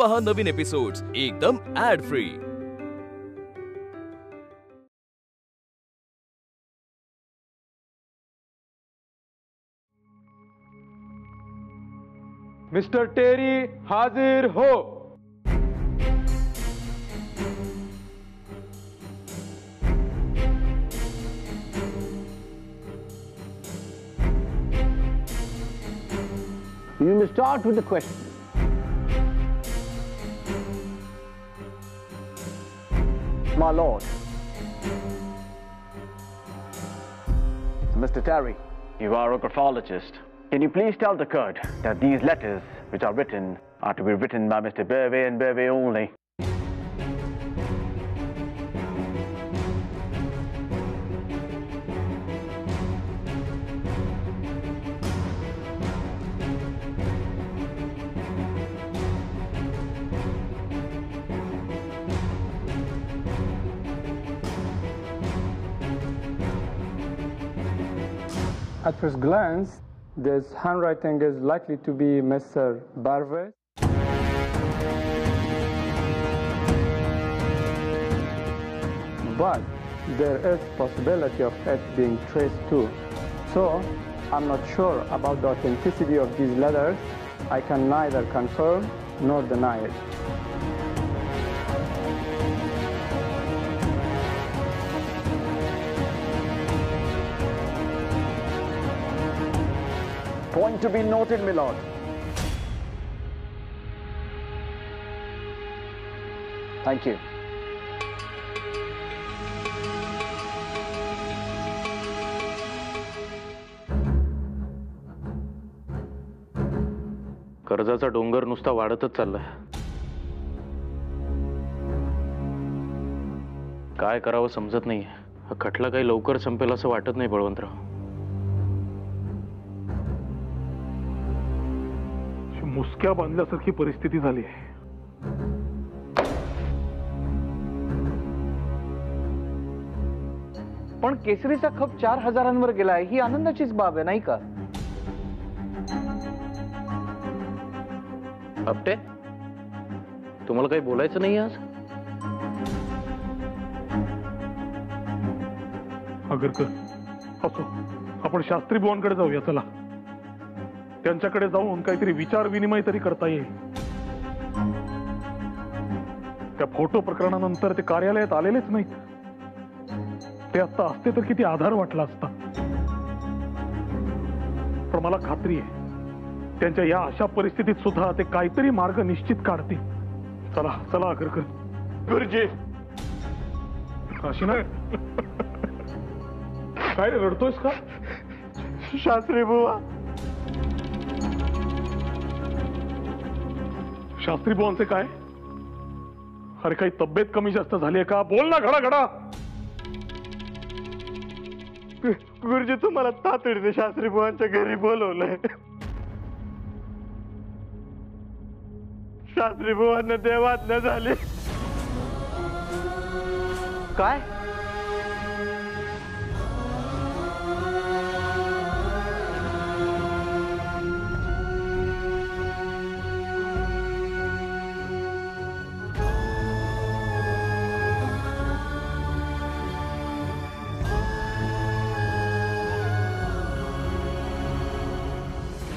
पहा नवीन एपिसोड्स एकदम add free. Mister Terry हाजिर हो। You may start with the question. My lord. Mr. Terry, you are a graphologist. Can you please tell the court that these letters which are written are to be written by Mr. Bervey and Bervey only? At first glance, this handwriting is likely to be Mr. Bervey. But there is possibility of it being traced too. So, I'm not sure about the authenticity of these letters. I can neither confirm nor deny it. Point to be noted, my lord. Thank you. कर्जाचा डोंगर नुसता वाढतच चाललाय। काय करावं समजत नाहीये। हा खटला काही लवकर संपेल असं वाटत नाही बळवंतराव। मुसक्या बांधल्यासारखी परिस्थिती झाली आहे। पण केसरीचा खप 4000 गेलाय ही आनंदाचीच बाब आहे नाही का? आपटे तुम्हाला काही बोलायचं नाही आज? आगरकर असो, आपण शास्त्री बुवांकडे जाऊया चला। त्यांच्याकडे जाऊन काहीतरी विचार विनिमय तरी करता येईल। त्या फोटो प्रकरणानंतर ते कार्यालयात आलेलेच नाहीत। ते आता असते तर किती आधार वाटला असता। पण मला खात्री आहे त्यांच्या या अशा परिस्थितीत सुद्धा ते काहीतरी मार्ग निश्चित काढतील। चला चला आगरकर। गुरुजी अशी ना काय रडतोयस का? शास्त्री बुवा, शास्त्री बुवांचे काय? अरे काही तब्येत कमी जास्त झाली आहे का? बोल ना घडा घडा। गुरुजी तुम्हाला तातडीने शास्त्री बुवांच्या घरी बोलवलंय। शास्त्री बुवांना देवाज्ञा झाली। काय?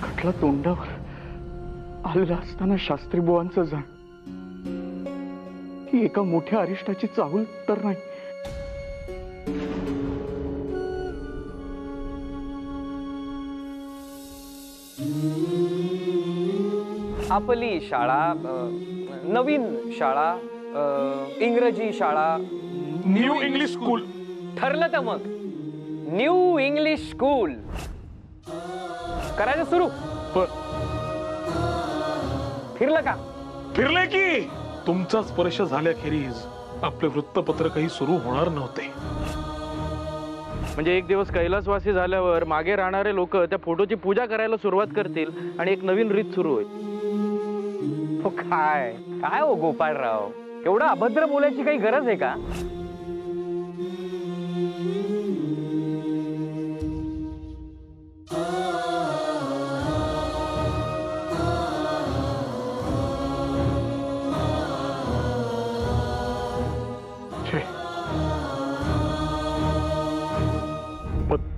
खटला तोंडावर आलेला असताना शास्त्री बुवांचं जाण ही एका मोठ्या अरिष्टाची चाहूल तर नाही। आपली शाळा, नवीन शाळा, इंग्रजी शाळा, न्यू इंग्लिश स्कूल ठरलं तर मग न्यू इंग्लिश स्कूल करायचं सुरू। फिरलं का? फिरले की तुमचा स्पर्श झाल्याखेरीज आपले वृत्तपत्र काही सुरू होणार नव्हते। म्हणजे एक दिवस कैलासवासी झाल्यावर मागे राहणारे लोक त्या फोटोची पूजा करायला सुरुवात करतील आणि एक नवीन रीत सुरू होईल। हो काय काय हो गोपाळराव, एवढं अभद्र बोलायची काही गरज आहे का?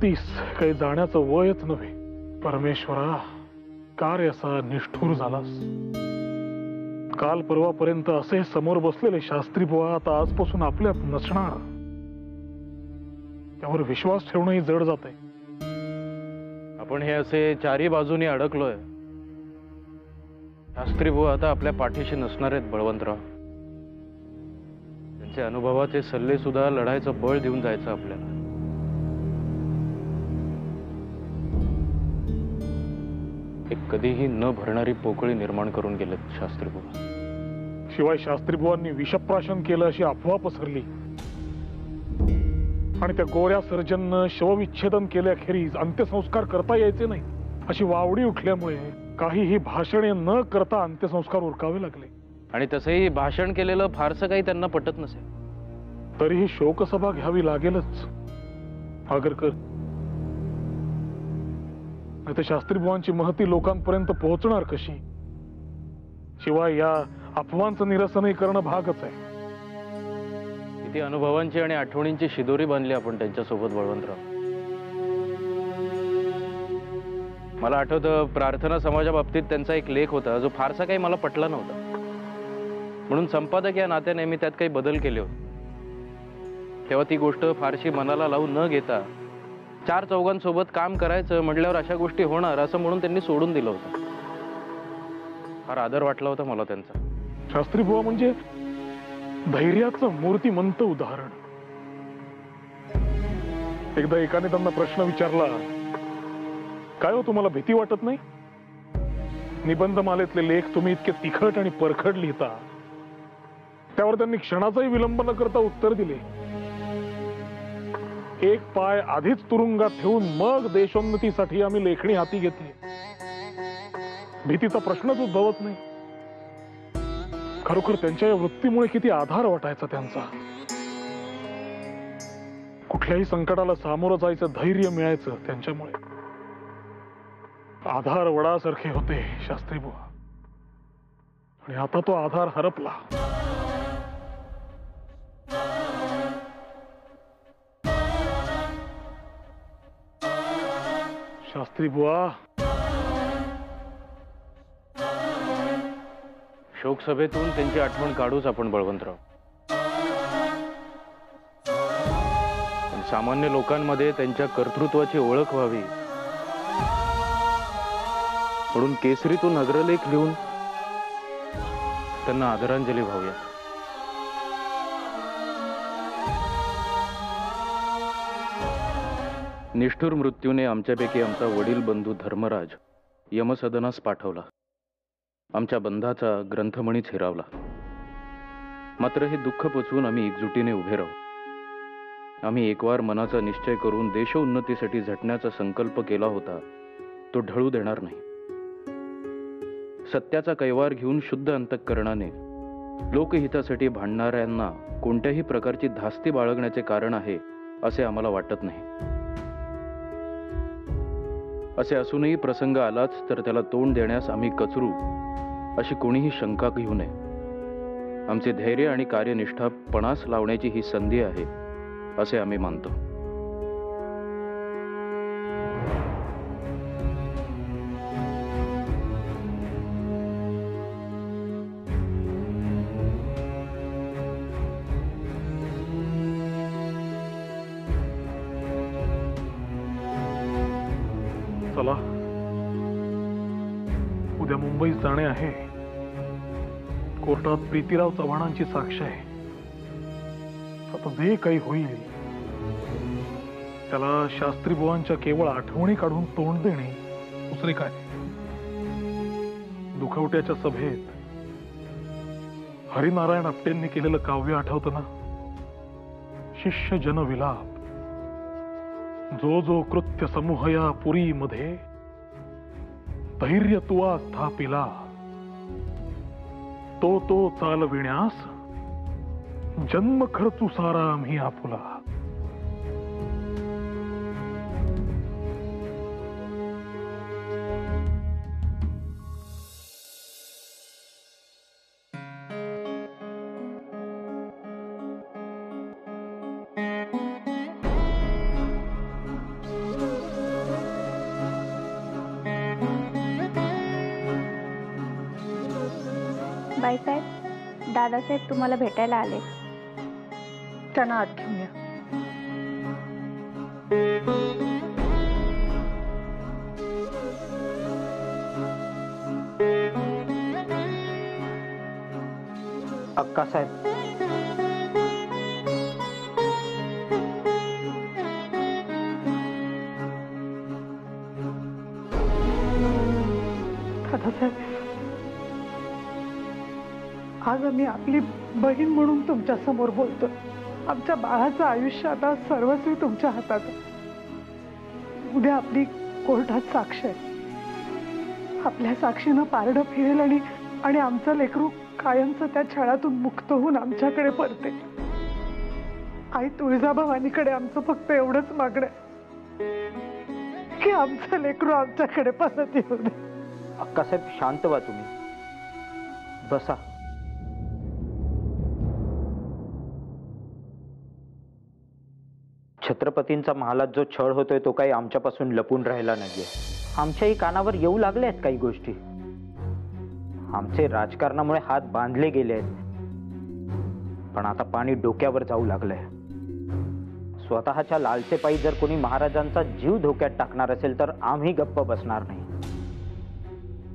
होतीस काही जाण्याचं वयच नव्हे. परमेश्वरा, कार्य असा निष्ठुर झालास. काल परवापर्यंत असे समोर बसलेले शास्त्री बुवा आता आजपासून आपल्यात नसणार. त्यावर विश्वास ठेवणंही जड जाते. आपण हे असे चारी बाजूनी अडकलोय. शास्त्री बुवा आता आपल्या पाठीशी नसणार आहेत बळवंतराव. त्यांचे अनुभवाचे सल्ले सुद्धा लढायचं बळ देऊन जायचं आपल्याला. एक कधीही न भरणारी पोकळी निर्माण करून गेलेत शास्त्री बुवा. शिवाय शास्त्री बुवांनी विषप्राशन केलं अशी अफवा पसरली आणि त्या गोऱ्या सर्जननं शवविच्छेदन केल्याखेरीज अंत्यसंस्कार करता यायचे नाही अशी वावडी उठल्यामुळे काहीही भाषणे न करता अंत्यसंस्कार उरकावे लागले. आणि तसंही भाषण केलेलं फारसं काही त्यांना पटत नसेल. तरीही शोकसभा घ्यावी लागेलच आगरकर. नाही तर शास्त्री बुवांची महती लोकांपर्यंत पोहोचणार कशी? शिवाय या अफवांचं निरसनही करणं भागच आहे. किती अनुभवांची आणि आठवणींची शिदोरी बांधली आपण त्यांच्यासोबत बळवंतराव. मला आठवतं प्रार्थना समाजा बाबतीत त्यांचा एक लेख होता जो फारसा काही मला पटला नव्हता. म्हणून संपादक या नात्याने मी त्यात काही बदल केले होते. तेव्हा ती गोष्ट फारशी मनाला लावून न घेता चार चौघांसोबत काम करायचं म्हटल्यावर अशा गोष्टी होणार असं म्हणून त्यांनी सोडून दिलं होतं. फार आदर वाटला होता मला त्यांचा. शास्त्री बुवा म्हणजे धैर्याचं मूर्तिमंत उदाहरण. एकदा एकाने त्यांना प्रश्न विचारला, काय हो तुम्हाला भीती वाटत नाही? निबंधमालेतले लेख तुम्ही इतके तिखट आणि परखड लिहिता. त्यावर त्यांनी क्षणाचाही विलंब न करता उत्तर दिले, एक पाय आधीच तुरुंगात ठेवून मग देशोन्नतीसाठी आम्ही लेखणी हाती घेतली. भीतीचा प्रश्नच उद्भवत नाही. खरोखर त्यांच्या या वृत्तीमुळे किती आधार वाटायचा त्यांचा. कुठल्याही संकटाला सामोरं जायचं धैर्य मिळायचं त्यांच्यामुळे. आधार वडासारखे होते शास्त्री बुवा. आणि आता तो आधार हरपला. शास्त्री बुवा, शोकसभेतून त्यांची आठवण काढूच आपण बळवंतराव. पण सामान्य लोकांमध्ये त्यांच्या कर्तृत्वाची ओळख व्हावी म्हणून केसरीतून अग्रलेख लिहून त्यांना आदरांजली व्हावी. निष्ठुर मृत्यूने आमच्यापैकी आमचा वडील बंधू धर्मराज यमसदनास पाठवला. आमच्या बंधाचा ग्रंथमणीच हिरावला. मात्र हे दुःख पचवून आम्ही एकजुटीने उभे राहू. आम्ही एकवार मनाचा निश्चय करून देशोन्नतीसाठी झटण्याचा संकल्प केला होता, तो ढळू देणार नाही. सत्याचा कैवार घेऊन शुद्ध अंतःकरणाने लोकहितासाठी भांडणाऱ्यांना कोणत्याही प्रकारची धास्ती बाळगण्याचे कारण आहे असे आम्हाला वाटत नाही. असे असूनही प्रसंग आलाच तर त्याला तोंड देण्यास आम्ही कचरू अशी कोणीही शंका घेऊ नये. आमचे धैर्य आणि कार्यनिष्ठा पणास लावण्याची ही संधी आहे असे आम्ही मानतो. चला, उद्या मुंबईत जाणे आहे. कोर्टात प्रीतिराव चव्हाणांची साक्ष आहे. आता जे काही होईल त्याला शास्त्री बुवांच्या केवळ आठवणी काढून तोंड देणे, दुसरे काय. दुखवट्याच्या सभेत हरिनारायण आपटेंनी केलेलं काव्य आठवतं ना? शिष्य जन विलाप. जो जो कृत्य समूह या पुरी मध्ये धैर्य तुवा स्थापिला, तो तो चालविण्यास जन्म खर्चू सारा आम्ही आपुला. बाईसाहेब, दादासाहेब तुम्हाला भेटायला आले. त्यांना आत घेऊन या. अक्कासाहेब, दादासाहेब, आज आम्ही आपली बहीण म्हणून तुमच्या समोर बोलतो. आमच्या बाळाचं आयुष्य आता सर्वस्वी तुमच्या हातात आहे. उद्या आपली कोर्टात साक्ष आहे. आपल्या साक्षीनं पारडं फिरेल आणि आमचं लेकरू कायमचं त्या छळातून मुक्त होऊन आमच्याकडे परते. आई तुळजाभवानीकडे आमचं फक्त एवढंच मागणं आहे की आमचं लेकरू आमच्याकडे परत येऊ दे. अक्कासाहेब, शांत व्हा तुम्ही. बसा. छत्रपतींचा महालात जो छळ होतोय तो काही आमच्यापासून लपून राहिला नाहीये. आमच्याही कानावर येऊ लागल्या आहेत काही गोष्टी. आमचे राजकारणामुळे हात बांधले गेले आहेत, पण आता पाणी डोक्यावर जाऊ लागलंय. स्वतःच्या लालसेपायी जर कोणी महाराजांचा जीव धोक्यात टाकणार असेल तर आम्ही गप्प बसणार नाही.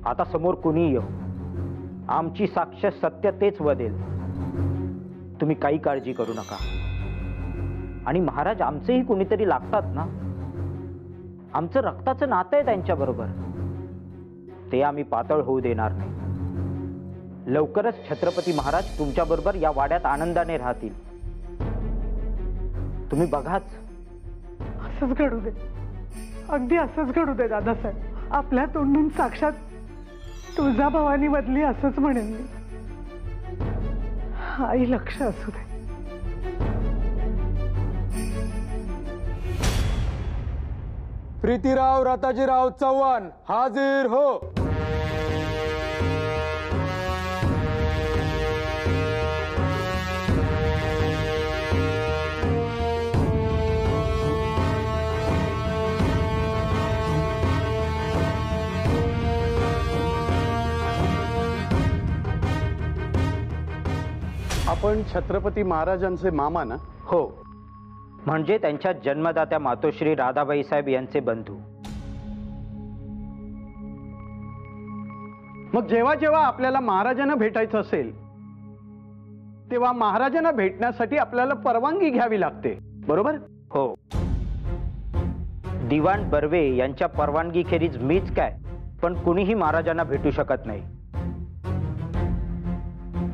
आता समोर कुणी येऊ, आमची साक्ष सत्य तेच वदेल. तुम्ही काही काळजी करू नका. आणि महाराज आमचेही कोणीतरी लागतात ना. आमचं रक्ताचं नातं आहे त्यांच्याबरोबर. ते आम्ही पातळ होऊ देणार नाही. लवकरच छत्रपती महाराज तुमच्या बरोबर या वाड्यात आनंदाने राहतील. तुम्ही बघाच. असंच घडू दे, अगदी असंच घडू दे दादासाहेब. आपल्या तोंडून साक्षात तुळजाभवानी मधली असंच म्हणेन मी. आई लक्ष असू दे. प्रीतीराव राताजीराव चव्हाण हाजीर हो. आपण छत्रपती महाराजांचे मामा ना? हो, म्हणजे त्यांच्या जन्मदात्या मातोश्री राधाबाई साहेब यांचे बंधू. मग जेव्हा जेव्हा आपल्याला महाराजांना भेटायचं असेल तेव्हा महाराजांना भेटण्यासाठी आपल्याला परवानगी घ्यावी लागते, बरोबर? हो. दिवाण बर्वे यांच्या परवानगी खेरीज मीच काय पण कुणीही महाराजांना भेटू शकत नाही.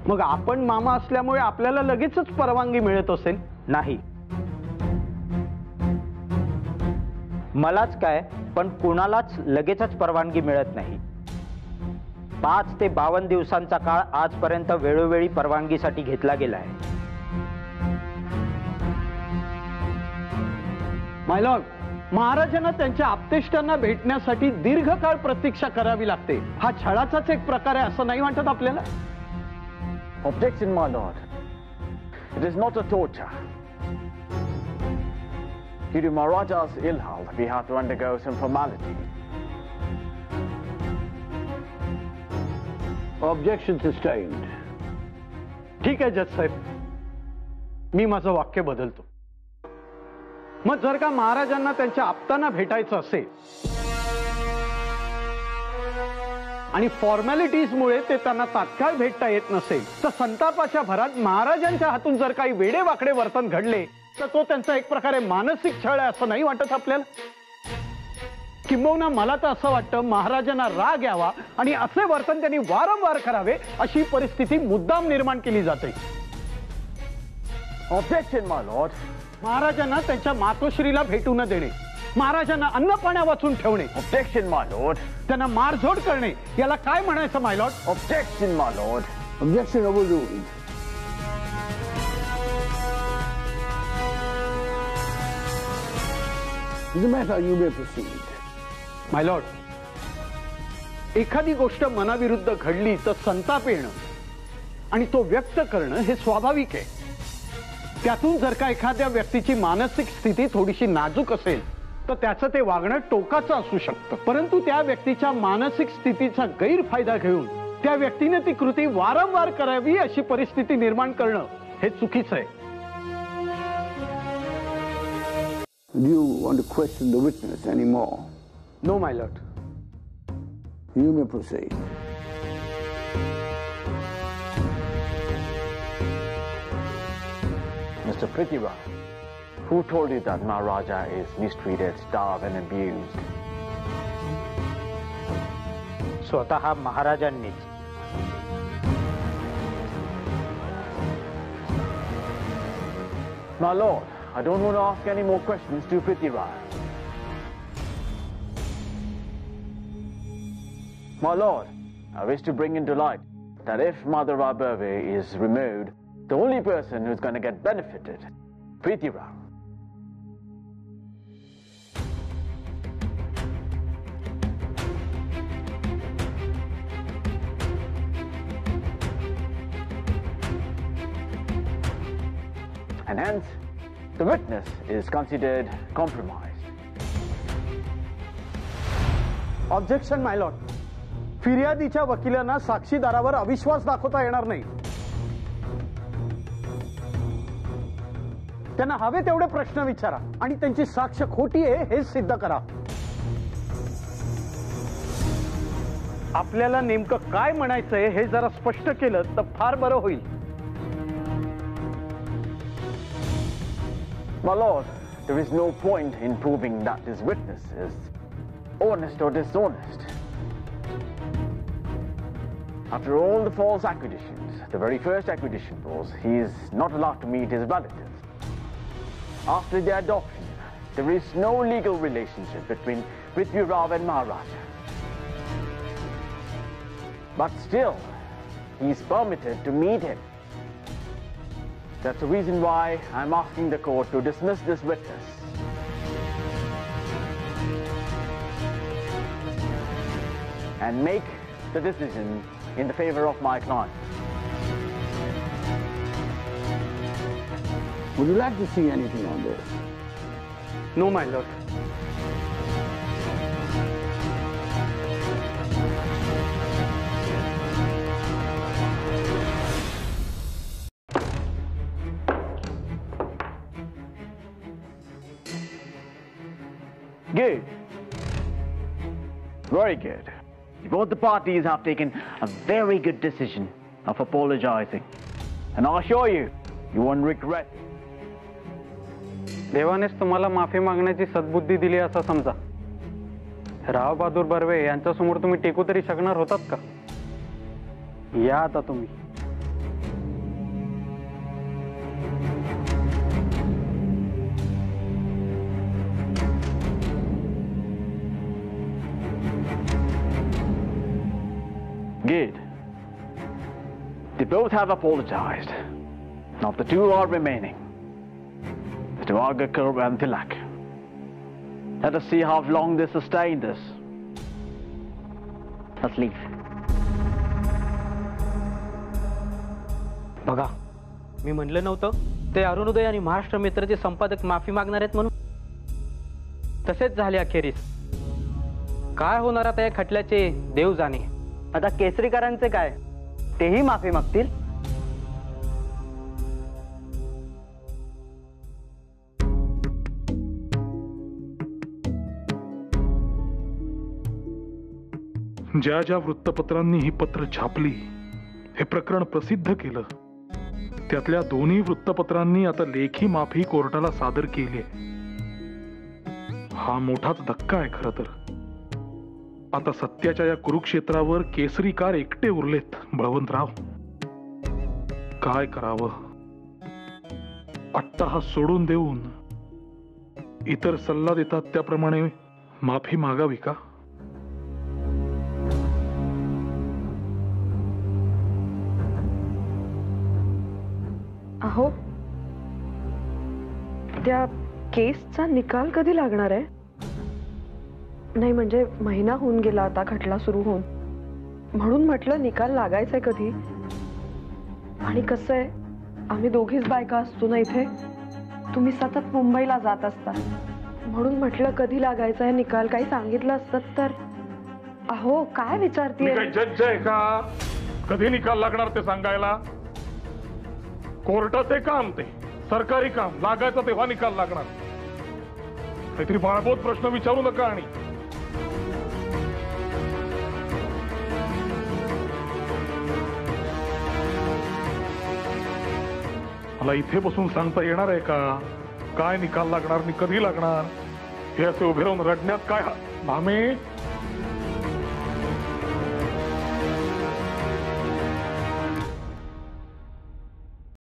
मग आपण मामा असल्यामुळे आपल्याला लगेचच परवानगी मिळत असेल? नाही. मलाच काय पण कुणालाच लगेचच परवानगी मिळत नाही. 5 ते 52 दिवसांचा काळ आजपर्यंत वेळोवेळी परवानगीसाठी घेतला गेला आहे. माय लॉर्ड, महाराजांना त्यांच्या आप्तेष्टांना भेटण्यासाठी दीर्घकाळ प्रतीक्षा करावी लागते. हा छळाचाच एक प्रकार आहे असं नाही वाटत आपल्याला? Objection, my lord. It is not a torture. Due to Maharaja's ill health, we have to undergo some formalities. Objection sustained. ठीक आहे जज साहेब, मी माझं वाक्य बदलतो. मग जर का महाराजांना त्यांच्या आप्तांना भेटायचं असेल आणि फॉर्मॅलिटीजमुळे ते त्यांना तात्काळ भेटता येत नसेल तर संतापाच्या भरात महाराजांच्या हातून जर काही वेडेवाकडे वर्तन घडले तर तो त्यांचा एक प्रकारे मानसिक छळ आहे असं नाही वाटत आपल्याला? किंबहुना मला तर असं वाटतं महाराजांना राग यावा आणि असे वर्तन त्यांनी वारंवार करावे अशी परिस्थिती मुद्दाम निर्माण केली जाते. Objection, my lord. महाराजांना त्यांच्या मातोश्रीला भेटू न देणे, महाराजांना अन्न पाण्या वाचून ठेवणे. Objection, my lord. त्यांना मारझोड करणे, याला काय म्हणायचं माय Lord? Objection, my lord. Objection overruled. The matter you may proceed. My Lord, एखादी गोष्ट मनाविरुद्ध घडली तर संताप येणं आणि तो व्यक्त करणं हे स्वाभाविक आहे. त्यातून जर का एखाद्या व्यक्तीची मानसिक स्थिती थोडीशी नाजूक असेल तर त्याचं ते वागणं टोकाचं असू शकतं. परंतु त्या व्यक्तीच्या मानसिक स्थितीचा गैरफायदा घेऊन त्या व्यक्तीने ती कृती वारंवार करावी अशी परिस्थिती निर्माण करणं हे चुकीचं आहे. Do you want to question the witness anymore? No, my lord. You may proceed. Mr. Prithviraj, who told you that Maharaja is mistreated, starved and abused? स्वतः महाराजांनीच. My lord, I don't want to ask any more questions to Prithviraj. My lord, I wish to bring into light that if Madhava Burve is removed, the only person who's going to get benefited, Prithviraj. And hence, the witness is considered compromised. Objection my lord. फिर्यादीच्या वकिलांना साक्षीदारावर अविश्वास दाखवता येणार नाही. त्यांना हवे तेवढे प्रश्न विचारा आणि त्यांची साक्ष खोटी आहे हे सिद्ध करा. आपल्याला नेमकं काय म्हणायचंय हे जरा स्पष्ट केलं तर फार बरं होईल. My lord, there is no point in proving that this witness is honest or dishonest. After all the false accusations, the very first accusation was he is not allowed to meet his relatives. After their adoption, there is no legal relationship between Prithviraj and Maharaja. But still, he is permitted to meet him. That's the reason why I'm asking the court to dismiss this witness. And make the decision in the favor of my client. Would you like to see anything on this? No, my lord. Good. Very good. Both the parties have taken a very good decision of apologizing. And I assure you, you won't regret it. देवानेच तुम्हाला माफी मागण्याची सद्बुद्धी दिली असं समजा. राव बहादूर बर्वे यांच्यासमोर तुम्ही टेकू तरी शकणार होतात का? या आता तुम्ही. Good. They both have apologized. Now the two are remaining. Mr. Agakar and Tilak. Let us see how long they sustain this. Let's leave. बघा, मी म्हणलं नव्हतं ते अरुणोदय आणि महाराष्ट्र मित्रचे संपादक माफी मागणार आहेत म्हणून. तसेच झाले अखेरीस. काय होणार आता या खटल्याचे देव जाणे. आता केसरीकरांचे काय, तेही माफी मागतील? ज्या ज्या वृत्तपत्रांनी ही पत्र छापली, हे प्रकरण प्रसिद्ध केलं, त्यातल्या दोन्ही वृत्तपत्रांनी आता लेखी माफी कोर्टाला सादर केली. हा मोठाच धक्का आहे खरं तर. आता सत्याच्या या कुरुक्षेत्रावर केसरीकार एकटे उरलेत. बळवंतराव, काय करावं? अट्टाहास सोडून देऊन इतर सल्ला देतात त्याप्रमाणे माफी मागावी का? अहो, त्या केसचा निकाल कधी लागणार आहे? नाही म्हणजे महिना होऊन गेला आता खटला सुरू होऊन, म्हणून म्हटलं निकाल लागायचंय कधी. आणि कसं आहे, आम्ही दोघीच बायका असतो ना इथे, तुम्ही सतत मुंबईला जात असता, म्हणून म्हटलं कधी लागायचा निकाल, काही सांगितलं असतं तर. अहो काय विचारतीये? जज आहे का? कधी निकाल लागणार ते सांगायला? कोर्टाचे काम ते सरकारी काम लागायचं तेव्हा निकाल लागणार. काहीतरी बाळबोध प्रश्न विचारू नका. आणि मला इथे बसून सांगता येणार आहे का काय निकाल लागणार आणि कधी लागणार? हे असे उभे राहून रडण्यात काय? भामे